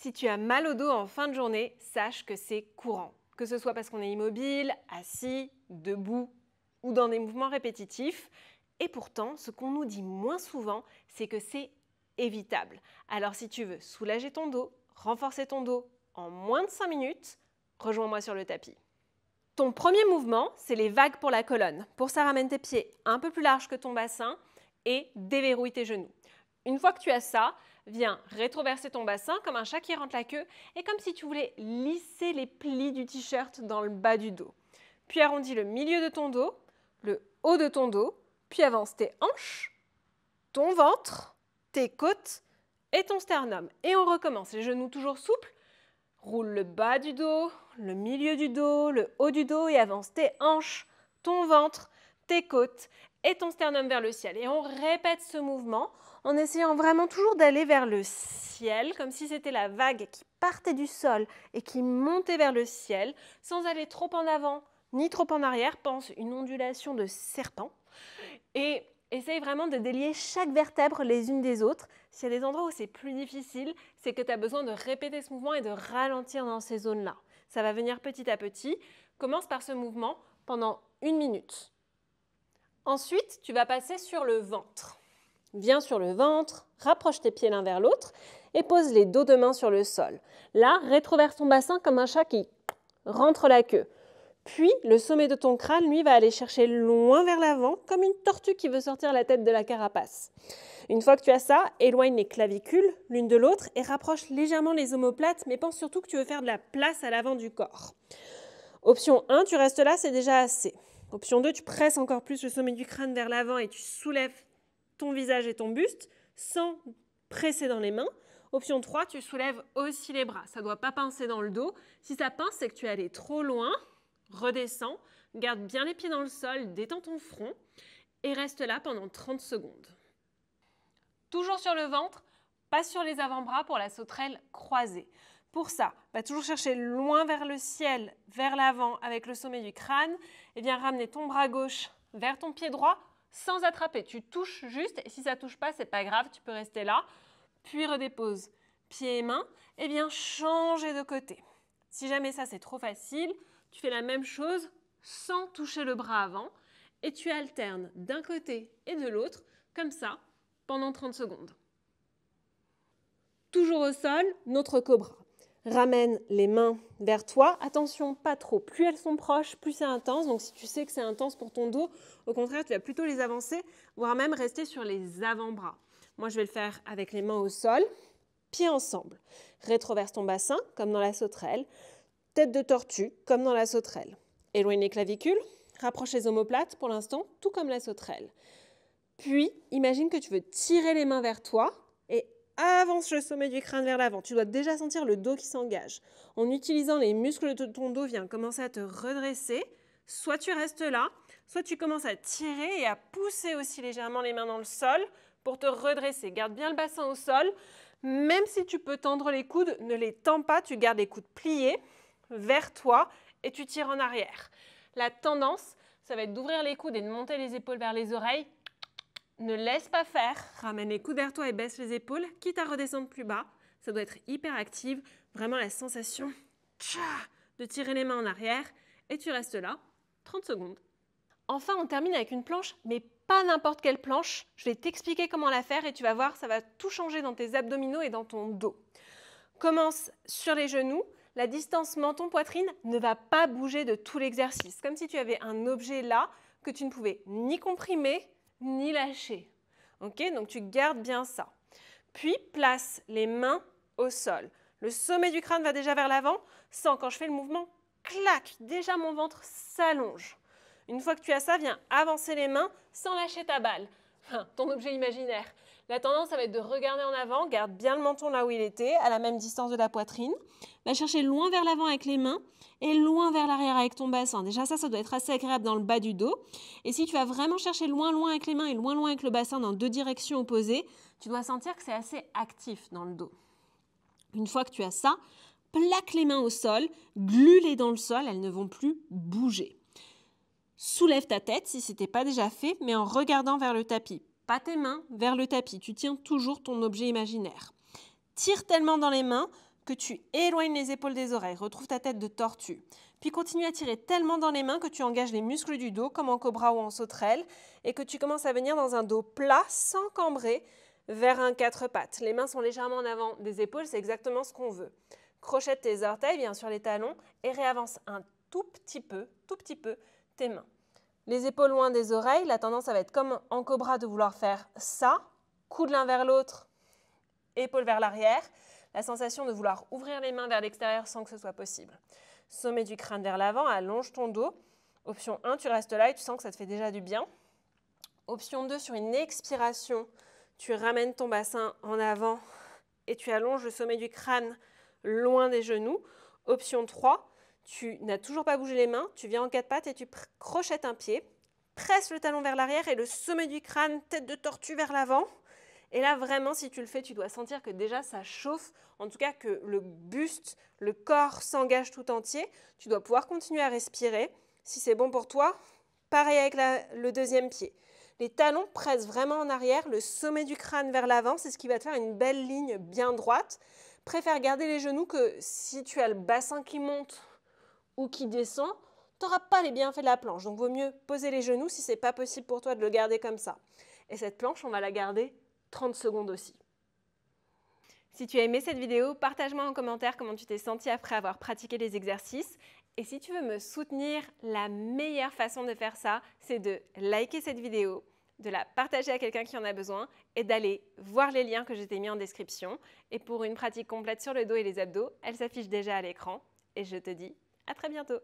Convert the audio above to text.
Si tu as mal au dos en fin de journée, sache que c'est courant. Que ce soit parce qu'on est immobile, assis, debout ou dans des mouvements répétitifs. Et pourtant, ce qu'on nous dit moins souvent, c'est que c'est évitable. Alors si tu veux soulager ton dos, renforcer ton dos en moins de 5 minutes, rejoins-moi sur le tapis. Ton premier mouvement, c'est les vagues pour la colonne. Pour ça, ramène tes pieds un peu plus larges que ton bassin et déverrouille tes genoux. Une fois que tu as ça, viens rétroverser ton bassin comme un chat qui rentre la queue et comme si tu voulais lisser les plis du t-shirt dans le bas du dos. Puis arrondis le milieu de ton dos, le haut de ton dos, puis avance tes hanches, ton ventre, tes côtes et ton sternum. Et on recommence, les genoux toujours souples. Roule le bas du dos, le milieu du dos, le haut du dos et avance tes hanches, ton ventre, tes côtes et ton sternum vers le ciel. Et on répète ce mouvement en essayant vraiment toujours d'aller vers le ciel, comme si c'était la vague qui partait du sol et qui montait vers le ciel, sans aller trop en avant ni trop en arrière. Pense une ondulation de serpent. Et essaye vraiment de délier chaque vertèbre les unes des autres. S'il y a des endroits où c'est plus difficile, c'est que tu as besoin de répéter ce mouvement et de ralentir dans ces zones-là. Ça va venir petit à petit. Commence par ce mouvement pendant 1 minute. Ensuite, tu vas passer sur le ventre. Viens sur le ventre, rapproche tes pieds l'un vers l'autre et pose les dos de main sur le sol. Là, rétroverse ton bassin comme un chat qui rentre la queue. Puis, le sommet de ton crâne, lui, va aller chercher loin vers l'avant, comme une tortue qui veut sortir la tête de la carapace. Une fois que tu as ça, éloigne les clavicules l'une de l'autre et rapproche légèrement les omoplates, mais pense surtout que tu veux faire de la place à l'avant du corps. Option 1, tu restes là, c'est déjà assez. Option 2, tu presses encore plus le sommet du crâne vers l'avant et tu soulèves ton visage et ton buste sans presser dans les mains. Option 3, tu soulèves aussi les bras. Ça ne doit pas pincer dans le dos. Si ça pince, c'est que tu es allé trop loin. Redescends, garde bien les pieds dans le sol, détends ton front et reste là pendant 30 secondes. Toujours sur le ventre, passe sur les avant-bras pour la sauterelle croisée. Pour ça, va toujours chercher loin vers le ciel, vers l'avant avec le sommet du crâne et viens ramener ton bras gauche vers ton pied droit sans attraper. Tu touches juste et si ça ne touche pas, c'est pas grave, tu peux rester là. Puis redépose pieds et mains et viens changer de côté. Si jamais ça c'est trop facile, tu fais la même chose sans toucher le bras avant et tu alternes d'un côté et de l'autre, comme ça, pendant 30 secondes. Toujours au sol, notre cobra. Ramène les mains vers toi. Attention, pas trop. Plus elles sont proches, plus c'est intense. Donc si tu sais que c'est intense pour ton dos, au contraire, tu vas plutôt les avancer, voire même rester sur les avant-bras. Moi, je vais le faire avec les mains au sol, pieds ensemble. Rétroverse ton bassin, comme dans la sauterelle. Tête de tortue, comme dans la sauterelle. Éloigne les clavicules, rapproche les omoplates pour l'instant, tout comme la sauterelle. Puis, imagine que tu veux tirer les mains vers toi et avance le sommet du crâne vers l'avant. Tu dois déjà sentir le dos qui s'engage. En utilisant les muscles de ton dos, viens commencer à te redresser. Soit tu restes là, soit tu commences à tirer et à pousser aussi légèrement les mains dans le sol pour te redresser. Garde bien le bassin au sol. Même si tu peux tendre les coudes, ne les tends pas, tu gardes les coudes pliés vers toi et tu tires en arrière. La tendance, ça va être d'ouvrir les coudes et de monter les épaules vers les oreilles. Ne laisse pas faire. Ramène les coudes vers toi et baisse les épaules, quitte à redescendre plus bas. Ça doit être hyper active. Vraiment la sensation de tirer les mains en arrière et tu restes là 30 secondes. Enfin, on termine avec une planche, mais pas n'importe quelle planche. Je vais t'expliquer comment la faire et tu vas voir, ça va tout changer dans tes abdominaux et dans ton dos. Commence sur les genoux. La distance menton-poitrine ne va pas bouger de tout l'exercice, comme si tu avais un objet là que tu ne pouvais ni comprimer ni lâcher. Okay, donc tu gardes bien ça. Puis place les mains au sol. Le sommet du crâne va déjà vers l'avant. Sens quand je fais le mouvement, clac, déjà mon ventre s'allonge. Une fois que tu as ça, viens avancer les mains sans lâcher ta balle, enfin, ton objet imaginaire. La tendance, ça va être de regarder en avant, garde bien le menton là où il était, à la même distance de la poitrine. Va chercher loin vers l'avant avec les mains et loin vers l'arrière avec ton bassin. Déjà ça doit être assez agréable dans le bas du dos. Et si tu vas vraiment chercher loin avec les mains et loin avec le bassin dans 2 directions opposées, tu dois sentir que c'est assez actif dans le dos. Une fois que tu as ça, plaque les mains au sol, glue-les dans le sol, elles ne vont plus bouger. Soulève ta tête si ce n'était pas déjà fait, mais en regardant vers le tapis. Pas tes mains vers le tapis, tu tiens toujours ton objet imaginaire. Tire tellement dans les mains que tu éloignes les épaules des oreilles. Retrouve ta tête de tortue. Puis continue à tirer tellement dans les mains que tu engages les muscles du dos, comme en cobra ou en sauterelle, et que tu commences à venir dans un dos plat, sans cambrer, vers un quatre pattes. Les mains sont légèrement en avant des épaules, c'est exactement ce qu'on veut. Crochette tes orteils, bien sûr les talons, et réavance un tout petit peu, tes mains. Les épaules loin des oreilles, la tendance ça va être comme en cobra de vouloir faire ça, coude l'un vers l'autre, épaules vers l'arrière, la sensation de vouloir ouvrir les mains vers l'extérieur sans que ce soit possible. Sommet du crâne vers l'avant, allonge ton dos. Option 1, tu restes là et tu sens que ça te fait déjà du bien. Option 2, sur une expiration, tu ramènes ton bassin en avant et tu allonges le sommet du crâne loin des genoux. Option 3, tu n'as toujours pas bougé les mains, tu viens en quatre pattes et tu crochettes un pied, presse le talon vers l'arrière et le sommet du crâne, tête de tortue vers l'avant. Et là, vraiment, si tu le fais, tu dois sentir que déjà ça chauffe, en tout cas que le buste, le corps s'engage tout entier. Tu dois pouvoir continuer à respirer. Si c'est bon pour toi, pareil avec le deuxième pied. Les talons pressent vraiment en arrière, le sommet du crâne vers l'avant, c'est ce qui va te faire une belle ligne bien droite. Préfère garder les genoux que si tu as le bassin qui monte ou qui descend, tu n'auras pas les bienfaits de la planche. Donc, vaut mieux poser les genoux si ce n'est pas possible pour toi de le garder comme ça. Et cette planche, on va la garder 30 secondes aussi. Si tu as aimé cette vidéo, partage-moi en commentaire comment tu t'es senti après avoir pratiqué les exercices. Et si tu veux me soutenir, la meilleure façon de faire ça, c'est de liker cette vidéo, de la partager à quelqu'un qui en a besoin et d'aller voir les liens que je t'ai mis en description. Et pour une pratique complète sur le dos et les abdos, elle s'affiche déjà à l'écran. Et je te dis à très bientôt.